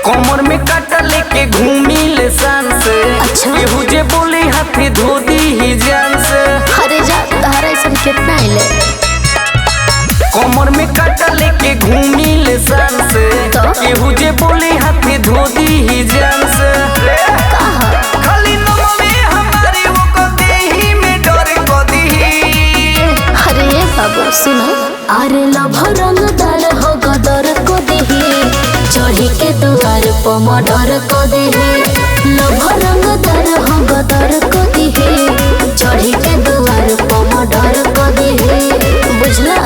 कमर में काटा लेके घूमी ले शान से। अच्छा। केहू जे बोले हाथी धो दी ही जान से। अरे जा तहरा ऐसा कितना आइले। कमर में काटा लेके घूमी ले शान से। तो? केहू जे बोले हाथी धो दी ही जान से। कहा खाली नमवे हमारी वो को देही में डर को दी। अरे बाबू सुनो, अरे लभरंग दर हो गदर को देही, चढ़ी के द्वार पर मर्डर को देही। लभरंग दर हो गदर को देही, चढ़ी के द्वार पर मर्डर को देही। बुझला?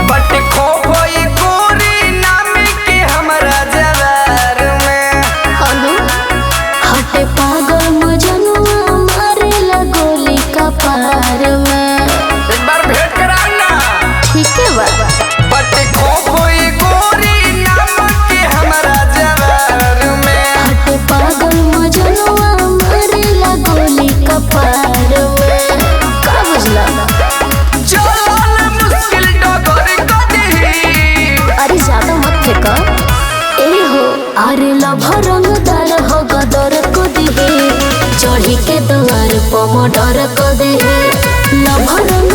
बट खौफ ये गोरी नाम के हमरा जवार में। अनु हटे पागल मजनुआ मारेला गोली का पार में। एक बार भेंट करा ना। ठीक है बा। बट खौफ ये गोरी नाम के हमरा जवार में। हटे पागल मजनुआ मारेला गोली का पार में। का बुझला? चल मुश्किल डगर को देही। अरे ज्यादा मत फेंका। ए हो अरे लभरंग दर हो गदर को देही, चढ़ी के द्वार पर मर्डर को देही। लभरंग